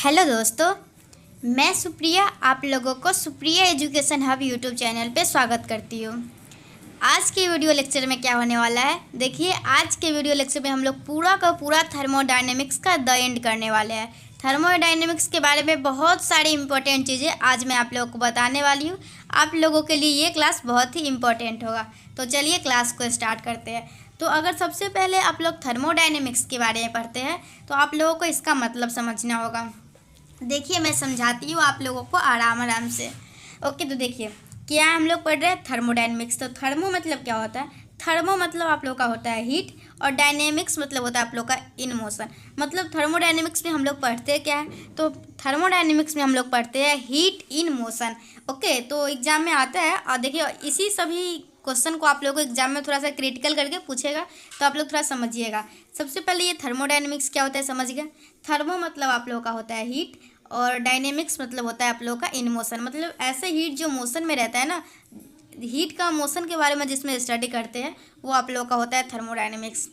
Hello दोस्तों, मैं सुप्रिया आप लोगों को Supriya education hub YouTube channel पे स्वागत करती हूँ। आज के वीडियो लेक्चर में क्या होने वाला है, देखिए आज के वीडियो लेक्चर में हम लोग पूरा का पूरा थर्मोडायनेमिक्स का द एंड करने वाले हैं। थर्मोडायनेमिक्स के बारे में बहुत सारी इंपॉर्टेंट चीज़ें आज मैं आप लोगों को बताने वाली हूँ। आप लोगों के लिए ये क्लास बहुत ही इम्पोर्टेंट होगा। तो चलिए क्लास को स्टार्ट करते हैं। तो अगर सबसे पहले आप लोग थर्मोडायनेमिक्स के बारे में पढ़ते हैं तो आप लोगों को इसका मतलब समझना होगा। देखिए मैं समझाती हूँ आप लोगों को आराम आराम से। ओके, तो देखिए क्या हम लोग पढ़ रहे हैं थर्मोडायनेमिक्स। तो थर्मो मतलब क्या होता है, थर्मो मतलब आप लोग का होता है हीट, और डायनेमिक्स मतलब होता है आप लोग का इन मोशन। मतलब थर्मोडायनेमिक्स में हम लोग पढ़ते हैं क्या है, तो थर्मोडायनेमिक्स में हम लोग पढ़ते हैं हीट इन मोशन। ओके, तो एग्जाम में आता है और देखिए इसी सभी क्वेश्चन को आप लोगों को एग्जाम में थोड़ा सा क्रिटिकल करके पूछेगा, तो आप लोग थोड़ा समझिएगा। सबसे पहले ये थर्मोडायनेमिक्स क्या होता है समझ गए। थर्मो मतलब आप लोगों का होता है हीट, और डायनेमिक्स मतलब होता है आप लोगों का इन मोशन। मतलब ऐसे हीट जो मोशन में रहता है ना, हीट का मोशन के बारे में जिसमें स्टडी करते हैं वो आप लोगों का होता है थर्मोडायनेमिक्स।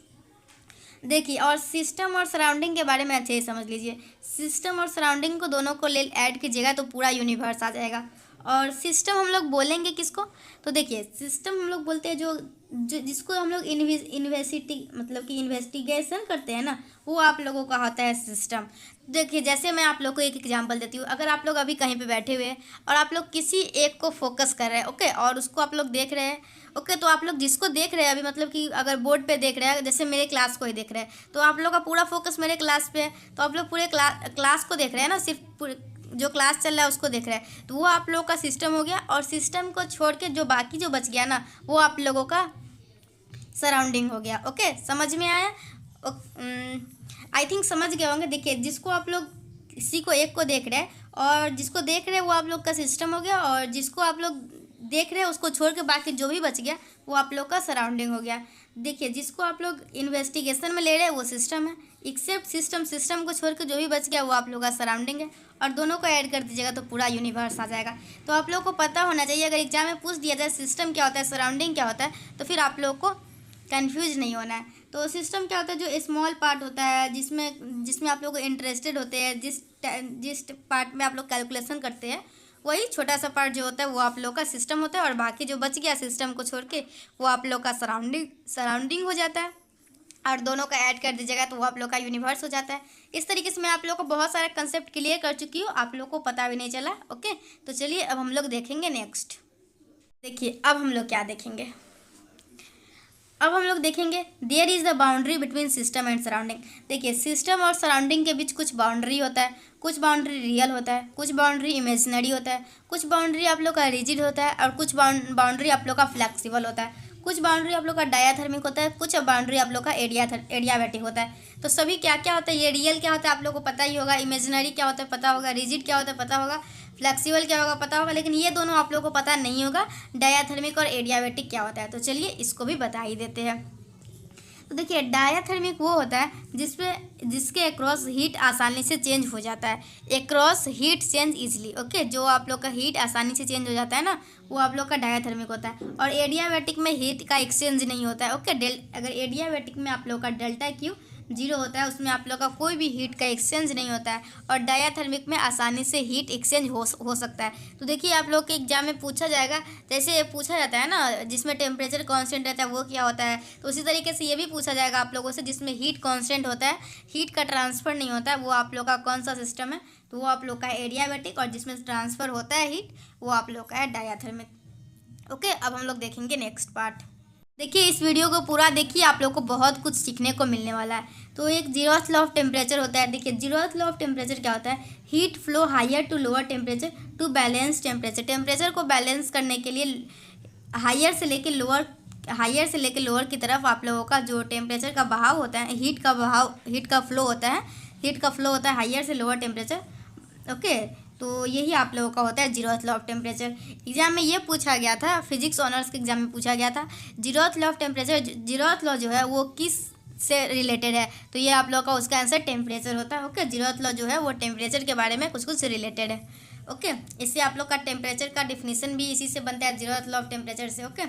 देखिए, और सिस्टम और सराउंडिंग के बारे में अच्छे से समझ लीजिए। सिस्टम और सराउंडिंग को दोनों को ले ऐड कीजिएगा तो पूरा यूनिवर्स आ जाएगा। और सिस्टम हम लोग बोलेंगे किसको, तो देखिए सिस्टम हम लोग बोलते हैं जो जिसको हम लोग मतलब कि इन्वेस्टिगेशन करते हैं ना, वो आप लोगों का होता है सिस्टम। देखिए जैसे मैं आप लोग को एक एग्जांपल देती हूँ। अगर आप लोग अभी कहीं पे बैठे हुए हैं और आप लोग किसी एक को फोकस कर रहे हैं, ओके, और उसको आप लोग देख रहे हैं, ओके, तो आप लोग जिसको देख रहे हैं अभी, मतलब कि अगर बोर्ड पे देख रहे हैं, जैसे मेरे क्लास को ही देख रहे हैं, तो आप लोग का पूरा फोकस मेरे क्लास पे है, तो आप लोग पूरे क्लास को देख रहे हैं ना, सिर्फ पूरे जो क्लास चल रहा है उसको देख रहे हैं, तो वो आप लोगों का सिस्टम हो गया। और सिस्टम को छोड़ के जो बाकी जो बच गया ना, वो आप लोगों का सराउंडिंग हो गया। ओके, समझ में आया। आई थिंक समझ गए होंगे। देखिए जिसको आप लोग किसी को एक को देख रहे हैं, और जिसको देख रहे हैं वो आप लोग का सिस्टम हो गया, और जिसको आप लोग देख रहे हैं उसको छोड़ के बाकी जो भी बच गया वो आप लोग का सराउंडिंग हो गया। देखिए जिसको आप लोग इन्वेस्टिगेशन में ले रहे हैं वो सिस्टम है, एक्सेप्ट सिस्टम को छोड़ के जो भी बच गया वो आप लोग का सराउंडिंग है, और दोनों को ऐड कर दीजिएगा तो पूरा यूनिवर्स आ जाएगा। तो आप लोग को पता होना चाहिए, अगर एग्जाम में पूछ दिया जाए सिस्टम क्या होता है, सराउंडिंग क्या होता है, तो फिर आप लोग को कंफ्यूज नहीं होना है। तो सिस्टम क्या होता है, जो स्मॉल पार्ट होता है जिसमें आप लोग इंटरेस्टेड होते हैं, जिस पार्ट में आप लोग कैलकुलेशन करते हैं, वही छोटा सा पार्ट जो होता है वो आप लोग का सिस्टम होता है, और बाकी जो बच गया सिस्टम को छोड़ के वो आप लोग का सराउंडिंग हो जाता है, और दोनों का ऐड कर दीजिएगा तो वो आप लोग का यूनिवर्स हो जाता है। इस तरीके से मैं आप लोग को बहुत सारे कंसेप्ट क्लियर कर चुकी हूँ, आप लोग को पता भी नहीं चला। ओके, तो चलिए अब हम लोग देखेंगे नेक्स्ट। देखिए अब हम लोग क्या देखेंगे, अब हम लोग देखेंगे there is the boundary between system and surrounding. देखिए सिस्टम और सराउंडिंग के बीच कुछ बाउंड्री होता है, कुछ बाउंड्री रियल होता है, कुछ बाउंड्री इमेजिनरी होता है, कुछ बाउंड्री आप लोग का रिजिड होता है, और कुछ बाउंड्री आप लोग का फ्लेक्सिबल होता है, कुछ बाउंड्री आप लोग का डायाथर्मिक होता है, कुछ बाउंड्री आप लोग का एडियाबैटिक होता है। तो सभी क्या क्या होता है, ये रियल क्या होता है आप लोग को पता ही होगा, इमेजिनरी क्या होता है पता होगा, रिजिड क्या होता है पता होगा, फ्लेक्सिबल क्या होगा पता होगा, लेकिन ये दोनों आप लोग को पता नहीं होगा, डायाथर्मिक और एडियाबैटिक क्या होता है। तो चलिए इसको भी बता ही देते हैं। तो देखिए डायाथर्मिक वो होता है जिसके अक्रॉस हीट आसानी से चेंज हो जाता है, across heat change easily. Okay, जो आप लोग का हीट आसानी से चेंज हो जाता है ना, वो आप लोग का डायाथर्मिक होता है। और एडियाबैटिक में हीट का एक्सचेंज नहीं होता है। ओके, अगर एडियाबैटिक में आप लोग का डेल्टा क्यू जीरो होता है, उसमें आप लोग का कोई भी हीट का एक्सचेंज नहीं होता है, और डायाथर्मिक में आसानी से हीट एक्सचेंज हो सकता है। तो देखिए आप लोग के एग्जाम में पूछा जाएगा, जैसे पूछा जाता है ना जिसमें टेम्परेचर कांस्टेंट रहता है वो क्या होता है, तो उसी तरीके से ये भी पूछा जाएगा आप लोगों से, जिसमें हीट कांस्टेंट होता है, हीट का ट्रांसफ़र नहीं होता है, वो आप लोग का कौन सा सिस्टम है, तो वो आप लोग का एडियाबैटिक, और जिसमें ट्रांसफ़र होता है हीट वो आप लोग का है डायाथर्मिक। ओके, अब हम लोग देखेंगे नेक्स्ट पार्ट। देखिए इस वीडियो को पूरा देखिए, आप लोग को बहुत कुछ सीखने को मिलने वाला है। तो एक जीरोथ लॉ ऑफ टेम्परेचर होता है। देखिए जीरोथ लॉ ऑफ टेम्परेचर क्या होता है, heat flow higher to lower temperature to balance temperature. Temperature को बैलेंस करने के लिए हायर से लेकर लोअर की तरफ आप लोगों का जो टेम्परेचर का बहाव होता है, हीट का फ्लो होता है हायर से लोअर टेम्परेचर। ओके, तो यही आप लोगों का होता है zeroth law of temperature. Exam में ये पूछा गया था, फिजिक्स ऑनर्स के एग्जाम में पूछा गया था, zeroth law of temperature, zeroth law जो है वो किस से रिलेटेड है, तो ये आप लोगों का उसका आंसर टेम्परेचर होता है। ओके, जीरोथ लॉ जो है वो टेम्परेचर के बारे में कुछ रिलेटेड है। ओके, इससे आप लोग का टेम्परेचर का डिफिनीसन भी इसी से बनता है, जीरोथ लॉ ऑफ टेम्परेचर से। ओके,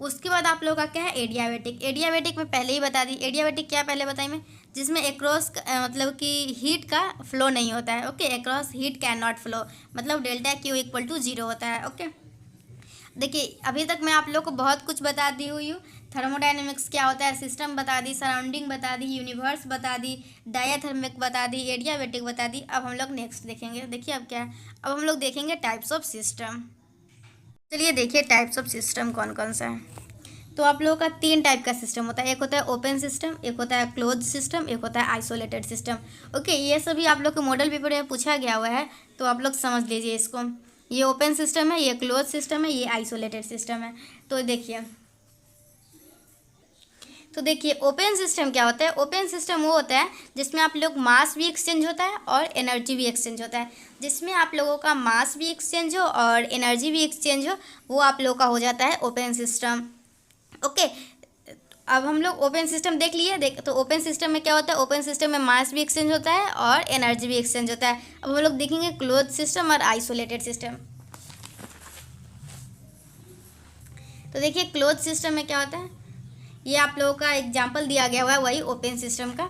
उसके बाद आप लोगों का क्या है एडियाबैटिक। एडियाबैटिक में पहले ही बता दी, एडियाबैटिक क्या पहले बताई मैं, जिसमें एक्रॉस मतलब कि हीट का फ्लो नहीं होता है। Okay, across heat can not flow, मतलब डेल्टा क्यू इक्वल टू 0 होता है। ओके, देखिए अभी तक मैं आप लोग को बहुत कुछ बता दी हुई हूँ। थर्मोडायनेमिक्स क्या होता है, सिस्टम बता दी, सराउंडिंग बता दी, यूनिवर्स बता दी, डायाथर्मिक बता दी, एडियाबेटिक बता दी। अब हम लोग नेक्स्ट देखेंगे। देखिए अब क्या है, अब हम लोग देखेंगे टाइप्स ऑफ सिस्टम। चलिए देखिए टाइप्स ऑफ सिस्टम कौन कौन सा है। तो आप लोगों का 3 टाइप का सिस्टम होता है। एक होता है ओपन सिस्टम, एक होता है क्लोज सिस्टम, एक होता है आइसोलेटेड सिस्टम। ओके, ये सभी आप लोग के मॉडल पेपर में पूछा गया हुआ है, तो आप लोग समझ लीजिए इसको। ये ओपन सिस्टम है, ये क्लोज सिस्टम है, ये आइसोलेटेड सिस्टम है। तो देखिए ओपन सिस्टम क्या होता है। ओपन सिस्टम वो होता है जिसमें आप लोग मास भी एक्सचेंज होता है और एनर्जी भी एक्सचेंज होता है। जिसमें आप लोगों का मास भी एक्सचेंज हो और एनर्जी भी एक्सचेंज हो, वो आप लोगों का हो जाता है ओपन सिस्टम। ओके, अब हम लोग ओपन सिस्टम देख लिए। तो ओपन सिस्टम में क्या होता है, ओपन सिस्टम में मास भी एक्सचेंज होता है और एनर्जी भी एक्सचेंज होता है। अब हम लोग देखेंगे क्लोज सिस्टम और आइसोलेटेड सिस्टम। तो देखिए क्लोज सिस्टम में क्या होता है, ये आप लोगों का एग्जाम्पल दिया गया हुआ है वही ओपन सिस्टम का।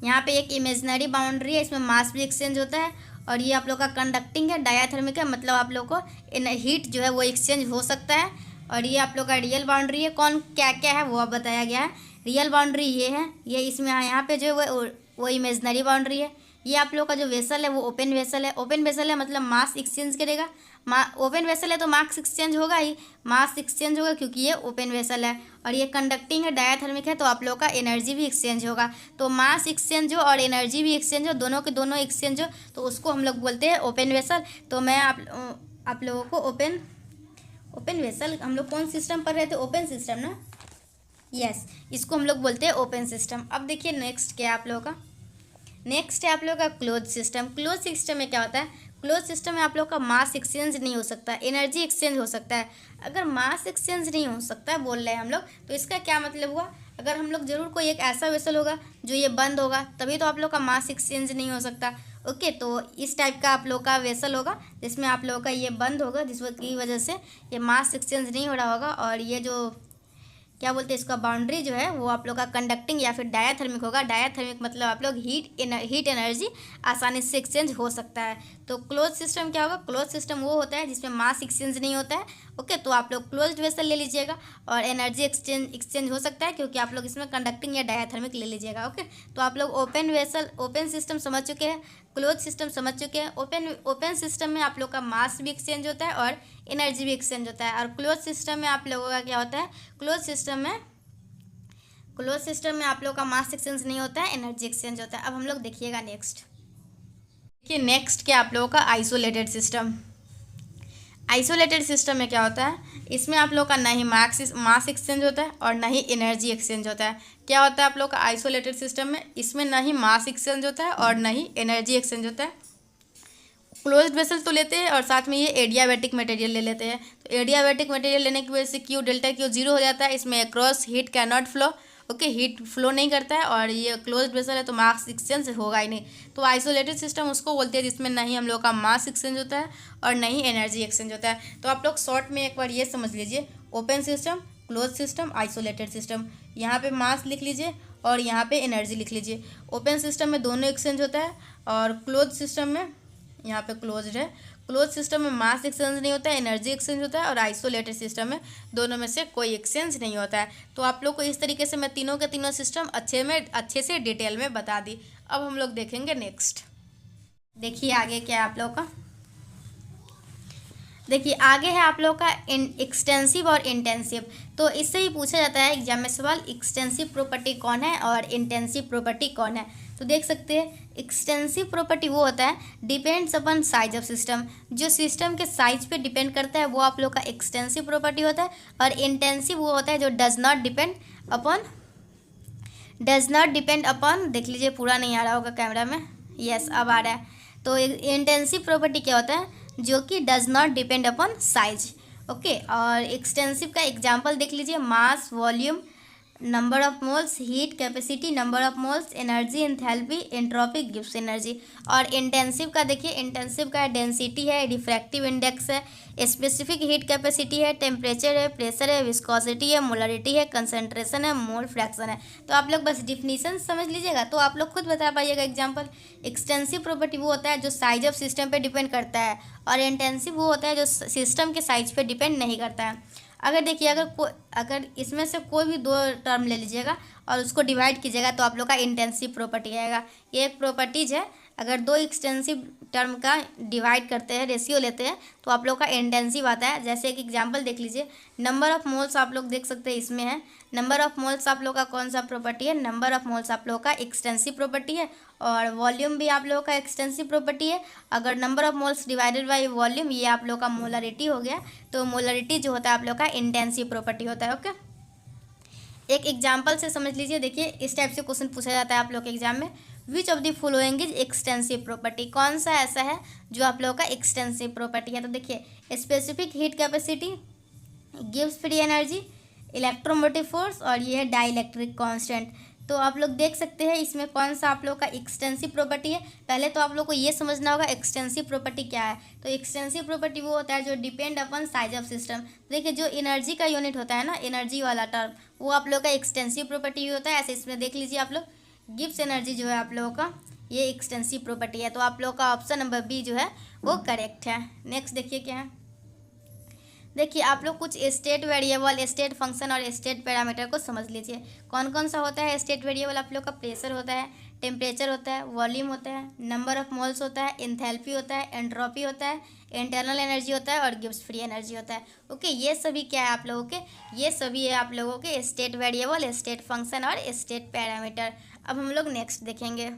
यहाँ पे एक इमेजिनरी बाउंड्री है, इसमें मास भी एक्सचेंज होता है और ये आप लोग का कंडक्टिंग है, डायाथर्मिक है, मतलब आप लोग को हीट जो है वो एक्सचेंज हो सकता है। और ये आप लोग का रियल बाउंड्री है। कौन क्या क्या है वो अब बताया गया है। रियल बाउंड्री ये है, ये इसमें यहाँ पे जो है वो इमेजिनरी बाउंड्री है। ये आप लोग का जो वेसल है वो ओपन वेसल है। ओपन वेसल है मतलब मास एक्सचेंज करेगा। ओपन वेसल है तो मास एक्सचेंज होगा ही, मास एक्सचेंज होगा क्योंकि ये ओपन वेसल है। और ये कंडक्टिंग है, डायाथर्मिक है, तो आप लोग का एनर्जी भी एक्सचेंज होगा। तो मास एक्सचेंज हो और एनर्जी भी एक्सचेंज हो, दोनों के दोनों एक्सचेंज हो, तो उसको हम लोग बोलते हैं ओपन वेसल। तो मैं आप लोगों को ओपन वेसल, हम लोग कौन सिस्टम पर रहते, ओपन सिस्टम ना, यस, इसको हम लोग बोलते हैं ओपन सिस्टम। अब देखिए नेक्स्ट क्या है आप लोगों का, नेक्स्ट है आप लोग का क्लोज सिस्टम। क्लोज सिस्टम में क्या होता है, क्लोज सिस्टम में आप लोग का मास एक्सचेंज नहीं हो सकता, एनर्जी एक्सचेंज हो सकता है। अगर मास एक्सचेंज नहीं हो सकता बोल रहे हैं हम लोग, तो इसका क्या मतलब हुआ, अगर हम लोग जरूर कोई एक ऐसा वेसल होगा जो ये बंद होगा, तभी तो आप लोग का मास एक्सचेंज नहीं हो सकता। ओके, तो इस टाइप का आप लोग का वेसल होगा जिसमें आप लोगों का ये बंद होगा, जिसकी वजह से ये मास एक्सचेंज नहीं हो रहा होगा। और ये जो क्या बोलते हैं इसका बाउंड्री जो है वो आप लोग का कंडक्टिंग या फिर डायाथर्मिक होगा। डायाथर्मिक मतलब आप लोग हीट एनर्जी आसानी से एक्सचेंज हो सकता है। तो क्लोज सिस्टम क्या होगा, क्लोज सिस्टम वो होता है जिसमें मास एक्सचेंज नहीं होता है। ओके, तो आप लोग क्लोज्ड वेसल ले लीजिएगा और एनर्जी एक्सचेंज हो सकता है क्योंकि आप लोग इसमें कंडक्टिंग या डायाथर्मिक ले लीजिएगा। ओके, तो आप लोग ओपन सिस्टम समझ चुके हैं, क्लोज सिस्टम समझ चुके हैं। ओपन सिस्टम में आप लोग का मास भी एक्सचेंज होता है और एनर्जी भी एक्सचेंज होता है। और क्लोज सिस्टम में आप लोगों का क्या होता है, क्लोज सिस्टम में आप लोग का मास एक्सचेंज नहीं होता है, एनर्जी एक्सचेंज होता है। अब हम लोग देखिएगा नेक्स्ट। देखिए नेक्स्ट क्या आप लोगों का आइसोलेटेड सिस्टम। आइसोलेटेड सिस्टम में क्या होता है, इसमें आप लोग का ना ही मास एक्सचेंज होता है और ना ही एनर्जी एक्सचेंज होता है। क्या होता है आप लोग का आइसोलेटेड सिस्टम में, इसमें ना ही मास एक्सचेंज होता है और ना ही एनर्जी एक्सचेंज होता है। क्लोज्ड वेसल तो लेते हैं और साथ में ये एडियाबेटिक मटेरियल ले लेते हैं। तो एडियाबेटिक मटेरियल लेने की वजह से क्यू डेल्टा क्यू 0 हो जाता है। इसमें across heat can not flow. Okay, heat flow नहीं करता है और ये क्लोज्ड वेसल है तो मास एक्सचेंज होगा ही नहीं। तो आइसोलेटेड सिस्टम उसको बोलते हैं जिसमें ना ही हम लोग का मास एक्सचेंज होता है और ना ही एनर्जी एक्सचेंज होता है। तो आप लोग शॉर्ट में एक बार ये समझ लीजिए, open system, close system, isolated system. यहाँ पे मास लिख लीजिए और यहाँ पे एनर्जी लिख लीजिए। ओपन सिस्टम में दोनों एक्सचेंज होता है और क्लोज सिस्टम में, यहाँ पे क्लोज्ड है, क्लोज सिस्टम में मास एक्सचेंज नहीं होता है, एनर्जी एक्सचेंज होता है। और आइसोलेटेड सिस्टम में दोनों में से कोई एक्सचेंज नहीं होता है। तो आप लोग को इस तरीके से मैं तीनों के तीनों सिस्टम अच्छे से डिटेल में बता दी। अब हम लोग देखेंगे नेक्स्ट। देखिए आगे क्या है आप लोग का, देखिए आगे है आप लोग का एक्सटेंसिव और इंटेंसिव। तो इससे ही पूछा जाता है एग्जाम में सवाल, एक्सटेंसिव प्रॉपर्टी कौन है और इंटेंसिव प्रॉपर्टी कौन है। तो देख सकते हैं एक्सटेंसिव प्रॉपर्टी वो होता है depends upon size of system, जो सिस्टम के साइज पे डिपेंड करता है वो आप लोग का एक्सटेंसिव प्रॉपर्टी होता है। और इंटेंसिव वो होता है जो डज नॉट डिपेंड अपॉन, देख लीजिए पूरा नहीं आ रहा होगा कैमरा में, यस अब आ रहा है। तो इंटेंसिव प्रॉपर्टी क्या होता है, जो कि does not depend upon size. Okay, और एक्सटेंसिव का एग्जाम्पल देख लीजिए, mass, volume, number of moles, heat capacity, number of moles, energy, enthalpy, entropy, Gibbs energy. और इंटेंसिव का देखिए, इंटेंसिव का डेंसिटी है, रिफ्रैक्टिव इंडेक्स है, स्पेसिफिक हीट कैपेसिटी है, टेम्परेचर है, प्रेशर है, विस्कोसिटी है, मोलरिटी है, कंसंट्रेशन है, मोल फ्रैक्शन है। तो आप लोग बस डिफिनीशन समझ लीजिएगा तो आप लोग खुद बता पाइएगा। एग्जाम्पल, एक्सटेंसिव प्रॉपर्टी वो होता है जो साइज ऑफ सिस्टम पे डिपेंड करता है, और इंटेंसिव वो होता है जो सिस्टम के साइज पे डिपेंड नहीं करता है। अगर देखिए, अगर इसमें से कोई भी दो टर्म ले लीजिएगा और उसको डिवाइड कीजिएगा तो आप लोग का इंटेंसिव प्रॉपर्टी आएगा। ये एक प्रॉपर्टीज है, अगर दो एक्सटेंसिव टर्म का डिवाइड करते हैं, रेशियो लेते हैं, तो आप लोग का इंटेंसिव आता है। जैसे एक एग्जांपल देख लीजिए, नंबर ऑफ मोल्स आप लोग देख सकते हैं इसमें है। नंबर ऑफ मोल्स आप लोग का कौन सा प्रॉपर्टी है? नंबर ऑफ मोल्स आप लोग का एक्सटेंसिव प्रॉपर्टी है, और वॉल्यूम भी आप लोगों का एक्सटेंसिव प्रॉपर्टी है। अगर number of moles divided by volume, ये आप लोग का मोलरिटी हो गया। तो मोलरिटी जो होता है आप लोग का इंटेंसिव प्रॉपर्टी होता है। ओके, एक एग्जाम्पल से समझ लीजिए। देखिए, इस टाइप से क्वेश्चन पूछा जाता है आप लोग के एग्जाम में, which of the following is extensive property? कौन सा ऐसा है जो आप लोगों का एक्सटेंसिव प्रॉपर्टी है? तो देखिए, specific heat capacity, gives free energy, electromotive force, और ये है डाइलेक्ट्रिक कांस्टेंट। तो आप लोग देख सकते हैं इसमें कौन सा आप लोग का एक्सटेंसिव प्रॉपर्टी है। पहले तो आप लोग को ये समझना होगा एक्सटेंसिव प्रॉपर्टी क्या है। तो एक्सटेंसिव प्रॉपर्टी वो होता है जो depend upon size of system. देखिए, जो एनर्जी का यूनिट होता है ना, एनर्जी वाला टर्म, वो आप लोग का एक्सटेंसिव प्रॉपर्टी होता है। ऐसे इसमें देख लीजिए आप लोग, गिब्स एनर्जी जो है आप लोगों का, ये एक्सटेंसिव प्रॉपर्टी है। तो आप लोग का ऑप्शन नंबर बी जो है वो करेक्ट है। नेक्स्ट देखिए क्या है। देखिए, आप लोग कुछ स्टेट वेरिएबल, स्टेट फंक्शन और स्टेट पैरामीटर को समझ लीजिए। कौन कौन सा होता है स्टेट वेरिएबल? आप लोग का प्रेशर होता है, टेम्परेचर होता है, वॉल्यूम होता है, नंबर ऑफ मोल्स होता है, एंथैल्पी होता है, एंट्रोपी होता है, इंटरनल एनर्जी होता है, और गिब्स फ्री एनर्जी होता है। ओके, ये सभी क्या है आप लोगों के? ये सभी है आप लोगों के स्टेट वेरिएबल, स्टेट फंक्शन और स्टेट पैरामीटर। अब हम लोग नेक्स्ट देखेंगे।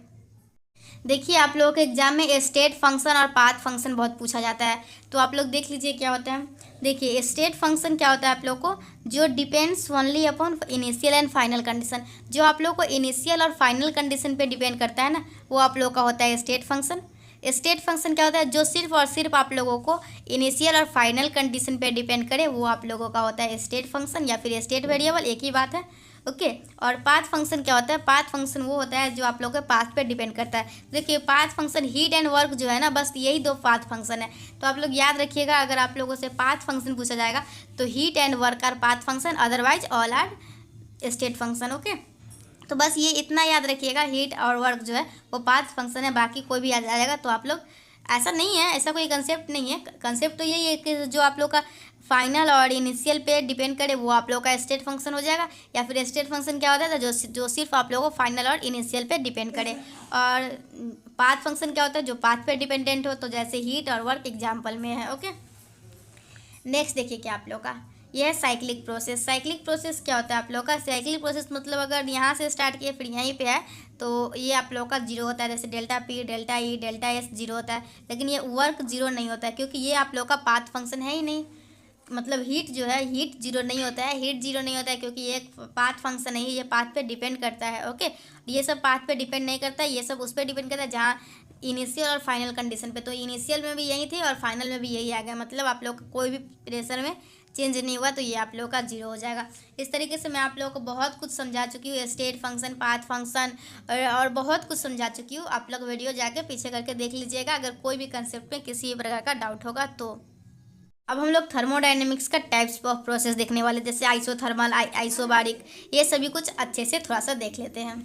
देखिए, आप लोगों के एग्जाम में स्टेट फंक्शन और पाथ फंक्शन बहुत पूछा जाता है। तो आप लोग देख लीजिए क्या होता है। देखिए, स्टेट फंक्शन क्या होता है आप लोग को? जो depends only upon initial and final condition. जो आप लोग को इनिशियल और फाइनल कंडीशन पे डिपेंड करता है ना, वो आप लोग का होता है स्टेट फंक्शन। स्टेट फंक्शन क्या होता है? जो सिर्फ और सिर्फ आप लोगों को इनिशियल और फाइनल कंडीशन पे डिपेंड करे, वो आप लोगों का होता है स्टेट फंक्शन या फिर स्टेट वेरिएबल, एक ही बात है। ओके, और पाथ फंक्शन क्या होता है? पाथ फंक्शन वो होता है जो आप लोग के पाथ पे डिपेंड करता है। देखिए, path function, heat and work जो है ना, बस यही दो पाथ फंक्शन है। तो आप लोग याद रखिएगा, अगर आप लोगों से पाथ फंक्शन पूछा जाएगा तो heat and work are path function, otherwise all are state function. Okay, तो बस ये इतना याद रखिएगा, हीट और वर्क जो है वो पाथ फंक्शन है, बाकी कोई भी आ जाएगा तो आप लोग, ऐसा नहीं है, ऐसा कोई कंसेप्ट नहीं है। कंसेप्ट तो यही है कि जो आप लोग का फाइनल और इनिशियल पे डिपेंड करे वो आप लोग का स्टेट फंक्शन हो जाएगा, या फिर स्टेट फंक्शन क्या होता है? जो सिर्फ आप लोगों को फाइनल और इनिशियल पे डिपेंड करे। और पाथ फंक्शन क्या होता है? जो पाथ पे डिपेंडेंट हो, तो जैसे हीट और वर्क एग्जाम्पल में है। ओके, नेक्स्ट देखिए क्या आप लोग का, यह है साइक्लिक प्रोसेस। साइक्लिक प्रोसेस क्या होता है आप लोग का? साइक्लिक प्रोसेस मतलब अगर यहाँ से स्टार्ट किए फिर यहीं पे है तो ये आप लोग का जीरो होता है। जैसे delta P, delta E, delta S zero होता है, लेकिन ये वर्क जीरो नहीं होता है, क्योंकि ये आप लोग का पाथ फंक्शन है ही नहीं। मतलब हीट जो है, हीट जीरो नहीं होता है, हीट जीरो नहीं होता है क्योंकि ये पाथ फंक्शन नहीं है, ये पाथ पे डिपेंड करता है। ओके, ये सब पाथ पे डिपेंड नहीं करता है, ये सब उस पर डिपेंड करता है जहाँ इनिशियल और फाइनल कंडीशन पे। तो इनिशियल में भी यही थे और फाइनल में भी यही आ गया, मतलब आप लोग कोई भी प्रेशर में चेंज नहीं हुआ, तो ये आप लोग का जीरो हो जाएगा। इस तरीके से मैं आप लोगों को बहुत कुछ समझा चुकी हूँ, स्टेट फंक्शन, पाथ फंक्शन और बहुत कुछ समझा चुकी हूँ। आप लोग वीडियो जाके पीछे करके देख लीजिएगा अगर कोई भी कंसेप्ट में किसी भी प्रकार का डाउट होगा तो। अब हम लोग थर्मोडायनेमिक्स का टाइप्स ऑफ प्रोसेस देखने वाले, जैसे आइसोथर्मल, आइसोबारिक, ये सभी कुछ अच्छे से थोड़ा सा देख लेते हैं।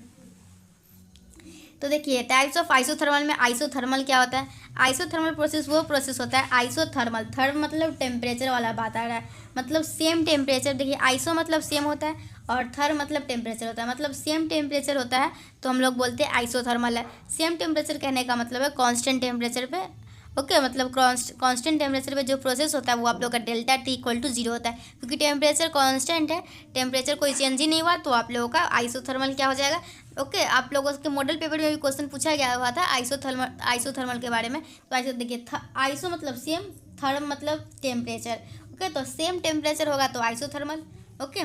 तो देखिए, टाइप्स ऑफ आइसोथर्मल में आइसोथर्मल क्या होता है? आइसोथर्मल प्रोसेस वो प्रोसेस होता है, आइसोथर्मल, थर्म मतलब टेम्परेचर वाला बात आ रहा है, मतलब सेम टेम्परेचर। देखिए, आइसो मतलब सेम होता है और थर्म मतलब टेम्परेचर होता है, मतलब सेम टेम्परेचर होता है तो हम लोग बोलते हैं आइसोथर्मल है। सेम टेम्परेचर कहने का मतलब है कांस्टेंट टेम्परेचर पे। ओके, मतलब कांस्टेंट टेम्परेचर पे जो प्रोसेस होता है वो आप लोग का delta T equal to zero होता है, क्योंकि टेम्परेचर कांस्टेंट है, टेम्परेचर कोई चेंज ही नहीं हुआ, तो आप लोगों का आइसोथर्मल क्या हो जाएगा। ओके, आप लोगों के मॉडल पेपर में भी क्वेश्चन पूछा गया हुआ था आइसोथर्मल के बारे में। तो आइसो देखिए, आइसो मतलब सेम, थर्म मतलब टेम्परेचर। ओके, तो सेम टेम्परेचर होगा तो आइसोथर्मल। ओके,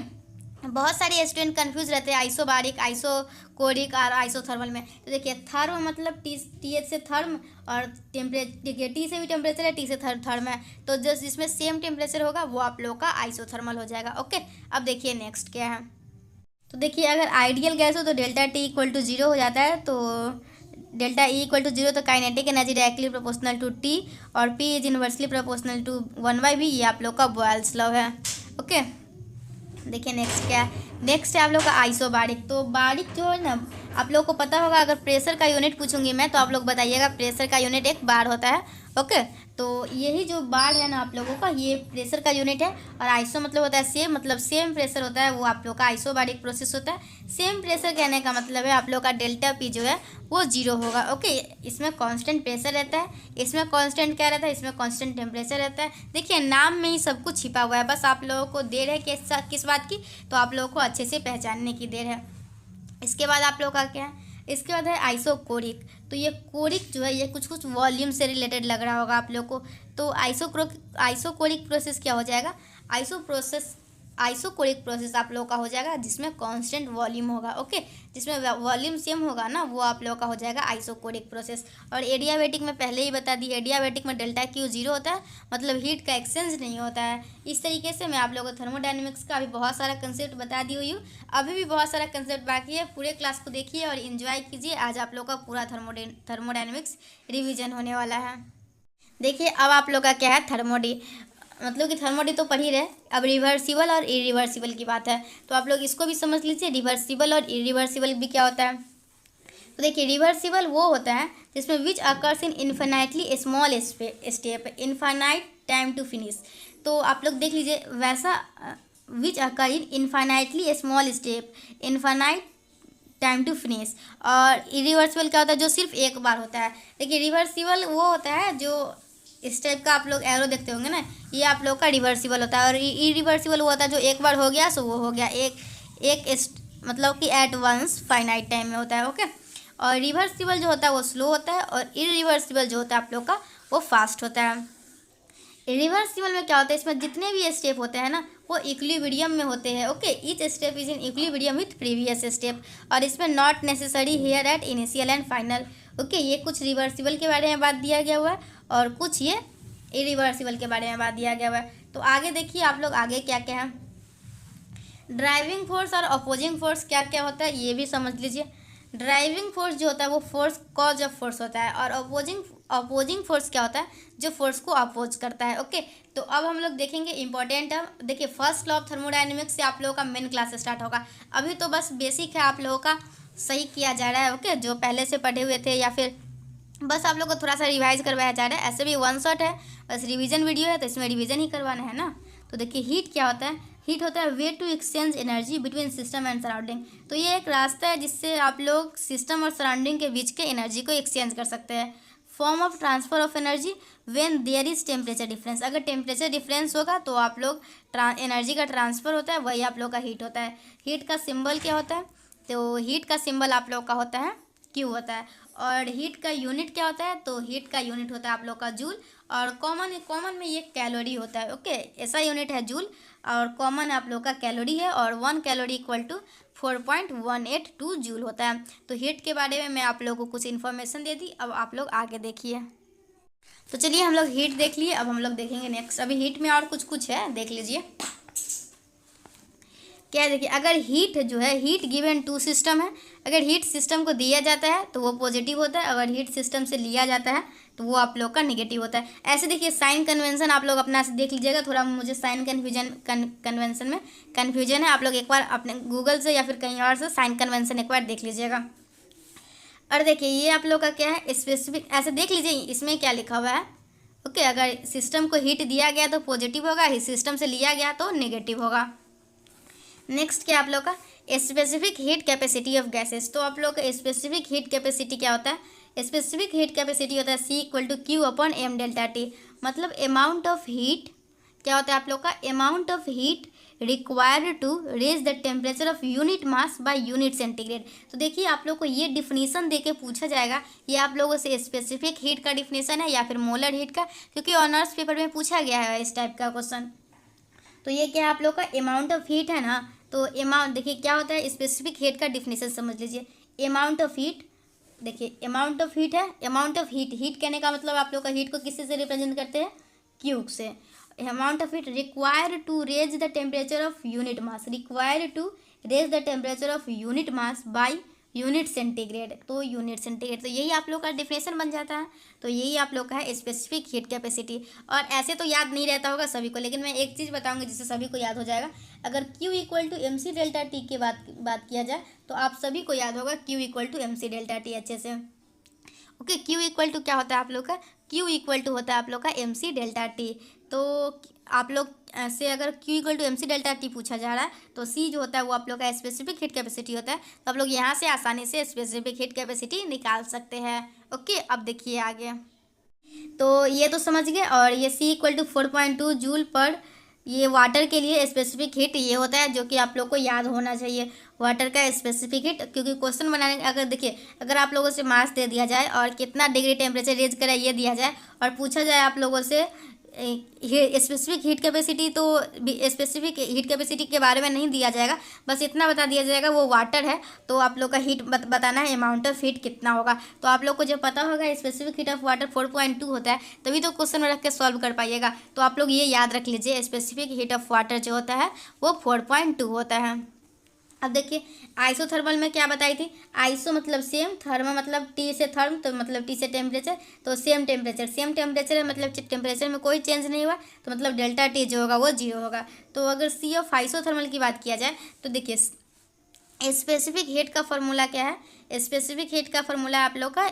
बहुत सारे स्टूडेंट कंफ्यूज रहते हैं आइसोबारिक, आइसोकोरिक और आइसोथर्मल में। तो देखिए, थर्म मतलब टी एच से थर्म, और टेम्परेचर देखिए टी से भी टेम्परेचर है, टी से थर्म है, तो जिसमें सेम टेम्परेचर होगा वो आप लोग का आइसोथर्मल हो जाएगा। ओके, अब देखिए नेक्स्ट क्या है। तो देखिए अगर आइडियल गैस हो तो डेल्टा टी इक्वल टू 0 हो जाता है, तो डेल्टा ई इक्वल टू 0 तो kinetic energy directly proportional to T और P is inversely proportional to 1/v। ये आप लोग का बॉयल्स लॉ है। ओके, देखिए नेक्स्ट क्या है। नेक्स्ट है आप लोग का आइसोबारिक। तो बारिक जो है ना, आप लोग को पता होगा, अगर प्रेशर का यूनिट पूछूंगी मैं तो आप लोग बताइएगा प्रेशर का यूनिट एक बार होता है। ओके, तो यही जो बार है ना आप लोगों का, ये प्रेशर का यूनिट है। और आइसो मतलब होता है सेम, मतलब सेम प्रेशर होता है, वो आप लोग का आइसोबारिक प्रोसेस होता है। सेम प्रेशर कहने का मतलब है आप लोग का डेल्टा पी जो है वो 0 होगा। ओके, इसमें कांस्टेंट प्रेशर रहता है, इसमें कांस्टेंट क्या रहता है, इसमें कांस्टेंट टेम्परेचर रहता है। देखिए नाम में ही सब कुछ छिपा हुआ है, बस आप लोगों को देर है किस बात की, तो आप लोगों को अच्छे से पहचानने की देर है। इसके बाद आप लोगों का क्या है, इसके बाद है आइसोकोरिक। तो ये कोरिक जो है ये कुछ कुछ वॉल्यूम से रिलेटेड लग रहा होगा आप लोग को। तो आइसोकोरिक प्रोसेस क्या हो जाएगा, आइसोकोरिक प्रोसेस आप लोग का हो जाएगा जिसमें कांस्टेंट वॉल्यूम होगा। ओके, जिसमें वॉल्यूम सेम होगा ना, वो आप लोग का हो जाएगा आइसोकोरिक प्रोसेस। और एडियाबैटिक में पहले ही बता दी, एडियाबैटिक में डेल्टा क्यू 0 होता है, मतलब हीट का एक्सचेंज नहीं होता है। इस तरीके से मैं आप लोगों को थर्मोडायनेमिक्स का अभी बहुत सारा कंसेप्ट बता दी हुई हूँ। अभी भी बहुत सारा कंसेप्ट बाकी है, पूरे क्लास को देखिए और इन्जॉय कीजिए। आज आप लोग का पूरा थर्मोडायनेमिक्स रिविजन होने वाला है। देखिए अब आप लोग का क्या है, मतलब कि थर्मोडी तो पढ़ ही रहे, अब रिवर्सिबल और इरिवर्सिबल की बात है, तो आप लोग इसको भी समझ लीजिए। रिवर्सिबल और इरिवर्सिबल भी क्या होता है। तो देखिए रिवर्सिबल वो होता है जिसमें which occurs in infinitely small step infinite time to finish. तो आप लोग देख लीजिए वैसा which occur in infinitely small step infinite time to finish. और इरिवर्सिबल क्या होता है, जो सिर्फ एक बार होता है। देखिए रिवर्सिबल वो होता है जो इस टाइप का आप लोग एरो देखते होंगे ना, ये आप लोग का रिवर्सिबल होता है। और इरिवर्सिबल वो होता है जो एक बार हो गया सो वो हो गया, मतलब कि एट वंस फाइनाइट टाइम में होता है। ओके, और रिवर्सिबल जो होता है वो स्लो होता है, और इरिवर्सिबल जो होता है आप लोग का वो फास्ट होता है। रिवर्सिबल में क्या होता है, इसमें जितने भी स्टेप होते हैं ना वो इक्विलिब्रियम में होते हैं। Okay, each step is in equilibrium with previous step, और इसमें not necessary here at initial and final. Okay, ये कुछ रिवर्सिबल के बारे में बात दिया गया हुआ है और कुछ ये इरिवर्सिबल के बारे में बात दिया गया हुआ है। तो आगे देखिए आप लोग आगे क्या क्या है। ड्राइविंग फोर्स और अपोजिंग फोर्स क्या क्या होता है ये भी समझ लीजिए। ड्राइविंग फोर्स जो होता है वो फोर्स कॉज ऑफ फोर्स होता है, और अपोजिंग फोर्स क्या होता है, जो फोर्स को अपोज करता है। ओके, तो अब हम लोग देखेंगे इंपॉर्टेंट है। देखिए फर्स्ट लॉ ऑफ थर्मोडायनेमिक्स से आप लोगों का मेन क्लास स्टार्ट होगा। अभी तो बस बेसिक है आप लोगों का सही किया जा रहा है। ओके, जो पहले से पढ़े हुए थे या फिर बस आप लोग को थोड़ा सा रिवाइज करवाया जा रहा है। ऐसे भी वन शॉट है, बस रिवीजन वीडियो है तो इसमें रिवीजन ही करवाना है ना। तो देखिए हीट क्या होता है, हीट होता है way to exchange energy between system and surrounding. तो ये एक रास्ता है जिससे आप लोग सिस्टम और सराउंडिंग के बीच के एनर्जी को एक्सचेंज कर सकते हैं। Form of transfer of energy when there is temperature difference. अगर टेम्परेचर डिफरेंस होगा तो आप लोग एनर्जी का ट्रांसफर होता है, वही आप लोग का हीट होता है। हीट का सिंबल क्या होता है, तो हीट का सिंबल आप लोग का होता है क्यू होता है। और हीट का यूनिट क्या होता है, तो हीट का यूनिट होता है आप लोग का जूल, और कॉमन में ये कैलोरी होता है। ओके, ऐसा यूनिट है जूल, और कॉमन आप लोग का कैलोरी है, और 1 कैलोरी इक्वल टू 4.182 जूल होता है। तो हीट के बारे में मैं आप लोगों को कुछ इन्फॉर्मेशन दे दी, अब आप लोग आगे देखिए। तो चलिए हम लोग हीट देख लिए, अब हम लोग देखेंगे नेक्स्ट। अभी हीट में और कुछ है, देख लीजिए क्या है। देखिए अगर हीट जो है, हीट गिवन टू सिस्टम है, अगर हीट सिस्टम को दिया जाता है तो वो पॉजिटिव होता है, अगर हीट सिस्टम से लिया जाता है तो वो आप लोग का नेगेटिव होता है। ऐसे देखिए साइन कन्वेंशन आप लोग अपना से देख लीजिएगा, थोड़ा मुझे साइन कन्वेंशन में कन्फ्यूजन है। आप लोग एक बार अपने गूगल से या फिर कहीं और से साइन कन्वेंशन एक बार देख लीजिएगा। और देखिए ये आप लोग का क्या है, स्पेसिफिक, ऐसे देख लीजिए इसमें क्या लिखा हुआ है। ओके, अगर सिस्टम को हीट दिया गया तो पॉजिटिव होगा, सिस्टम से लिया गया तो नेगेटिव होगा। नेक्स्ट क्या आप लोग का specific heat capacity of gases. तो आप लोग का स्पेसिफिक हीट कैपेसिटी क्या होता है, स्पेसिफिक हीट कैपेसिटी होता है C equal to Q upon M delta T. मतलब अमाउंट ऑफ हीट क्या होता है आप लोग का, amount of heat required to raise the temperature of unit mass by unit centigrade. तो देखिए आप लोग को ये डिफिनीसन देके पूछा जाएगा, ये आप लोगों से स्पेसिफिक हीट का डिफिनीसन है या फिर मोलर हीट का, क्योंकि ऑनर्स पेपर में पूछा गया है इस टाइप का क्वेश्चन। तो ये क्या आप लोग का अमाउंट ऑफ हीट है ना, तो अमाउंट देखिए क्या होता है, स्पेसिफिक हीट का डिफिनीशन समझ लीजिए। अमाउंट ऑफ हीट, देखिए अमाउंट ऑफ हीट है, अमाउंट ऑफ हीट कहने का मतलब आप लोग का हीट को किससे से रिप्रेजेंट करते हैं, क्यूब से। Amount of heat required to raise the temperature of unit mass, required to raise the temperature of unit mass by unit centigrade. तो यूनिट सेंटीग्रेड, तो यही आप लोग का डिफिनेशन बन जाता है। तो यही आप लोग का है स्पेसिफिक हीट कैपेसिटी। और ऐसे तो याद नहीं रहता होगा सभी को, लेकिन मैं एक चीज़ बताऊंगी जिससे सभी को याद हो जाएगा। अगर Q equal to m C delta T की बात किया जाए तो आप सभी को याद होगा Q equal to m C delta T अच्छे से। ओके, Q इक्वल टू क्या होता है आप लोग का? Q इक्वल टू होता है आप लोग का एम सी डेल्टा टी। तो आप लोग से अगर Q equal to m C delta T पूछा जा रहा है तो C जो होता है वो आप लोग का स्पेसिफिक हीट कैपेसिटी होता है। तो आप लोग यहाँ से आसानी से स्पेसिफिक हीट कैपेसिटी निकाल सकते हैं। ओके, अब देखिए आगे। तो ये तो समझ गए। और ये C इक्वल टू 4.2 जूल पर, ये वाटर के लिए स्पेसिफिक हीट ये होता है, जो कि आप लोग को याद होना चाहिए वाटर का स्पेसिफिक हीट। क्योंकि क्वेश्चन बनाने, अगर देखिए अगर आप लोगों से मास दे दिया जाए और कितना डिग्री टेम्परेचर रेज करा ये दिया जाए और पूछा जाए आप लोगों से स्पेसिफिक हीट कैपेसिटी, तो स्पेसिफिक हीट कैपेसिटी के बारे में नहीं दिया जाएगा, बस इतना बता दिया जाएगा वो वाटर है। तो आप लोग का हीट बताना है, अमाउंट ऑफ हीट कितना होगा। तो आप लोग को जब पता होगा स्पेसिफिक हीट ऑफ वाटर 4.2 होता है, तभी तो क्वेश्चन में रख के सॉल्व कर पाइएगा। तो आप लोग ये याद रख लीजिए, स्पेसिफिक हीट ऑफ वाटर जो होता है वो 4.2 होता है। अब देखिए आइसोथर्मल में क्या बताई थी। आइसो मतलब सेम, थर्म मतलब टी से थर्म, तो मतलब टी से टेम्परेचर, तो सेम टेम्परेचर है, मतलब टेम्परेचर में कोई चेंज नहीं हुआ, तो मतलब डेल्टा टी जो होगा वो 0 होगा। तो अगर सी ऑफ आइसोथर्मल की बात किया जाए तो देखिए स्पेसिफिक हीट का फॉर्मूला क्या है। स्पेसिफिक हीट का फॉर्मूला आप लोग का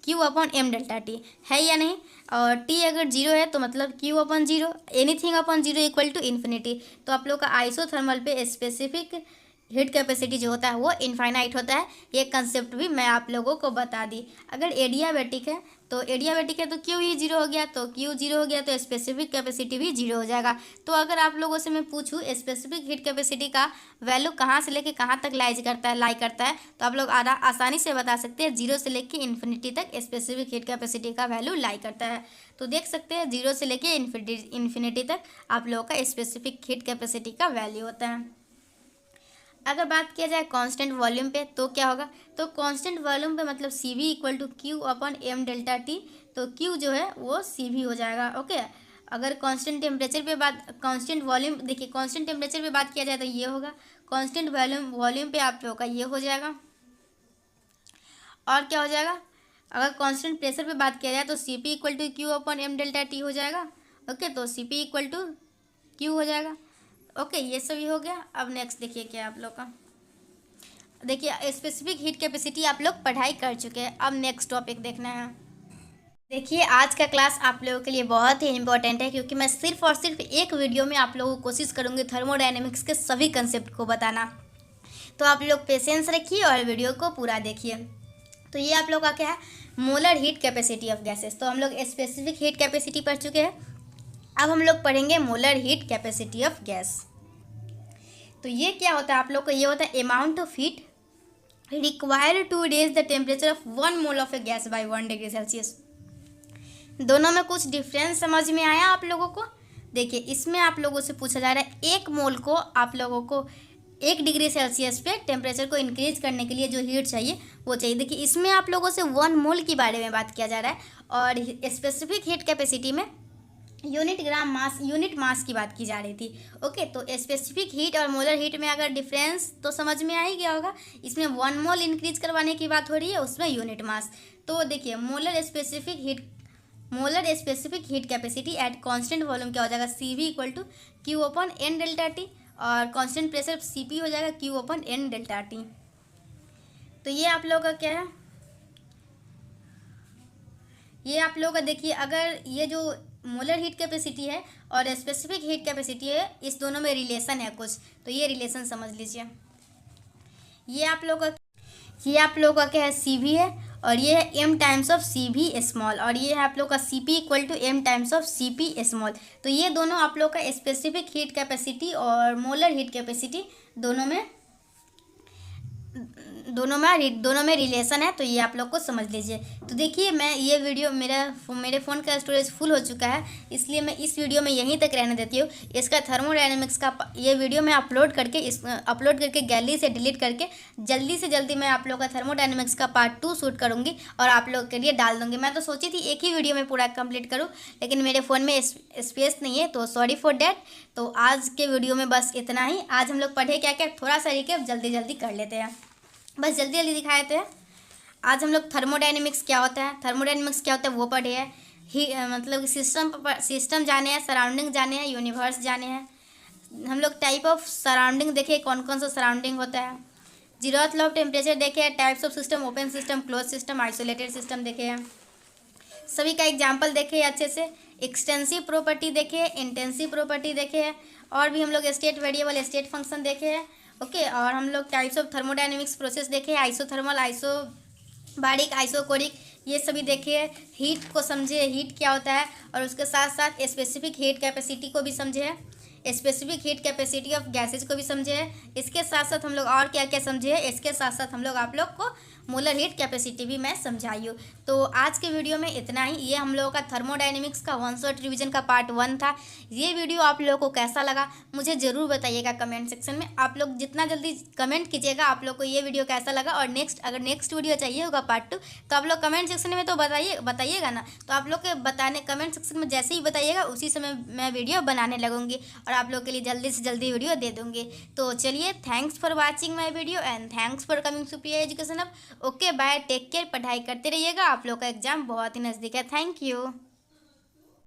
Q upon M delta T है या नहीं। और T अगर 0 है तो मतलब Q upon 0, anything upon 0 equal to infinity. तो आप लोग का आइसोथर्मल पे स्पेसिफिक हीट कैपेसिटी जो होता है वो इनफाइनाइट होता है। ये कंसेप्ट भी मैं आप लोगों को बता दी। अगर एडियाबैटिक है तो Q ही 0 हो गया, तो Q 0 हो गया तो स्पेसिफिक कैपेसिटी भी 0 हो जाएगा। तो अगर आप लोगों से मैं पूछूं स्पेसिफिक हीट कैपेसिटी का वैल्यू कहाँ से लेके कहाँ तक लाई करता है, तो आप लोग आसानी से बता सकते हैं 0 से लेके इन्फिनिटी तक स्पेसिफिक हीट कैपेसिटी का वैल्यू लाई करता है। तो देख सकते हैं 0 से लेके इन्फिनिटी तक आप लोगों का स्पेसिफिक हीट कैपेसिटी का वैल्यू होता है। अगर बात किया जाए कांस्टेंट वॉल्यूम पे तो क्या होगा। तो कांस्टेंट वॉल्यूम पे मतलब C V equal to Q upon M delta T. तो Q जो है वो सी वी हो जाएगा। ओके, अगर कांस्टेंट टेम्परेचर पे कांस्टेंट वॉल्यूम, देखिए कांस्टेंट टेम्परेचर पे बात किया जाए तो ये होगा। कांस्टेंट वॉल्यूम पे आप लोगों का ये हो जाएगा। और क्या हो जाएगा, अगर कांस्टेंट प्रेशर पे बात किया जाए तो C P equal to Q upon M delta T हो जाएगा। ओके, तो C P equal to Q हो जाएगा। ओके, ये सभी हो गया। अब नेक्स्ट देखिए क्या आप लोग का, देखिए स्पेसिफिक हीट कैपेसिटी आप लोग पढ़ाई कर चुके हैं। अब नेक्स्ट टॉपिक देखना है। देखिए आज का क्लास आप लोगों के लिए बहुत ही इंपॉर्टेंट है, क्योंकि मैं सिर्फ और सिर्फ एक वीडियो में आप लोगों को कोशिश करूँगी थर्मोडायनेमिक्स के सभी कंसेप्ट को बताना। तो आप लोग पेशेंस रखिए और वीडियो को पूरा देखिए। तो ये आप लोग का क्या है, molar heat capacity of gases. तो हम लोग स्पेसिफिक हीट कैपेसिटी पढ़ चुके हैं, अब हम लोग पढ़ेंगे molar heat capacity of gas. तो ये क्या होता है आप लोग को, ये होता है amount of heat required to raise the temperature of 1 mole of a gas by 1 degree Celsius. दोनों में कुछ डिफरेंस समझ में आया आप लोगों को। देखिए इसमें आप लोगों से पूछा जा रहा है 1 मोल को आप लोगों को 1 डिग्री सेल्सियस पे टेम्परेचर को इंक्रीज करने के लिए जो हीट चाहिए वो चाहिए। देखिए इसमें आप लोगों से 1 मोल के बारे में बात किया जा रहा है, और स्पेसिफिक हीट कैपेसिटी में यूनिट मास की बात की जा रही थी। ओके, तो स्पेसिफिक हीट और मोलर हीट में अगर डिफरेंस तो समझ में आ ही गया होगा। इसमें 1 मोल इंक्रीज करवाने की बात हो रही है, उसमें यूनिट मास। तो देखिए molar specific heat capacity at constant volume क्या हो जाएगा, C V equal to Q upon N delta T, और कांस्टेंट प्रेशर सी पी हो जाएगा Q upon N delta T. तो ये आप लोगों का क्या है, ये आप लोगों का देखिए अगर ये जो मोलर हीट कैपेसिटी है और स्पेसिफिक हीट कैपेसिटी है, इस दोनों में रिलेशन है कुछ, तो ये रिलेशन समझ लीजिए। ये आप लोगों का क्या है, सी वी है, और ये है m times of C V small, और ये है आप लोग का C P equal to m times of C P small. तो ये दोनों आप लोग का स्पेसिफिक हीट कैपेसिटी और मोलर हीट कैपेसिटी दोनों में रिलेशन है, तो ये आप लोग को समझ लीजिए। तो देखिए मैं ये वीडियो मेरे फ़ोन का स्टोरेज फुल हो चुका है, इसलिए मैं इस वीडियो में यहीं तक रहने देती हूँ। इसका थर्मोडायनेमिक्स का ये वीडियो मैं अपलोड करके गैलरी से डिलीट करके जल्दी से जल्दी मैं आप लोग का थर्मोडायनेमिक्स का पार्ट 2 शूट करूँगी और आप लोग के लिए डाल दूँगी। मैं तो सोची थी एक ही वीडियो में पूरा कंप्लीट करूँ, लेकिन मेरे फ़ोन में स्पेस नहीं है, तो सॉरी फॉर डैट। तो आज के वीडियो में बस इतना ही। आज हम लोग पढ़े क्या क्या, थोड़ा सा रिकैप जल्दी जल्दी कर लेते हैं, बस जल्दी जल्दी दिखाए थे। आज हम लोग थर्मोडायनेमिक्स क्या होता है वो पढ़े हैं। मतलब सिस्टम जाने हैं, सराउंडिंग जाने हैं, यूनिवर्स जाने हैं। हम लोग टाइप ऑफ सराउंडिंग देखे, कौन कौन सा सराउंडिंग होता है। जीरोथ लॉ ऑफ टेम्परेचर देखे, types of system, open system, close system, isolated system देखे हैं। सभी का एग्जाम्पल देखे अच्छे से। एक्सटेंसिव प्रॉपर्टी देखे, इंटेंसिव प्रॉपर्टी देखे, और भी हम लोग स्टेट वेरिएबल, स्टेट फंक्शन देखे हैं। ओके, और हम लोग टाइप्स ऑफ थर्मोडायनेमिक्स प्रोसेस देखे, आइसोथर्मल, आइसोबारिक, आइसोकोरिक, ये सभी देखे। हीट को समझे, हीट क्या होता है, और उसके साथ साथ स्पेसिफिक हीट कैपेसिटी को भी समझे, specific heat capacity of gases को भी समझे। इसके साथ साथ हम लोग और क्या क्या समझे, इसके साथ साथ हम लोग आप लोग को मोलर हीट कैपेसिटी भी मैं समझाई हूँ। तो आज के वीडियो में इतना ही। ये हम लोगों का थर्मोडायनेमिक्स का 1 शॉट रिवीजन का पार्ट 1 था। ये वीडियो आप लोगों को कैसा लगा मुझे ज़रूर बताइएगा कमेंट सेक्शन में। आप लोग जितना जल्दी कमेंट कीजिएगा आप लोग को ये वीडियो कैसा लगा, और अगर नेक्स्ट वीडियो चाहिए होगा पार्ट 2 तो आप लोग कमेंट सेक्शन में तो बताइएगा ना। तो आप लोग के कमेंट सेक्शन में जैसे ही बताइएगा उसी समय मैं वीडियो बनाने लगूंगी और आप लोग के लिए जल्दी से जल्दी वीडियो दे दूँगी। तो चलिए, thanks for watching my video and thanks for coming Supriya education hub. Okay bye, take care, पढ़ाई करते रहिएगा। आप लोग का एग्जाम बहुत ही नज़दीक है। Thank you.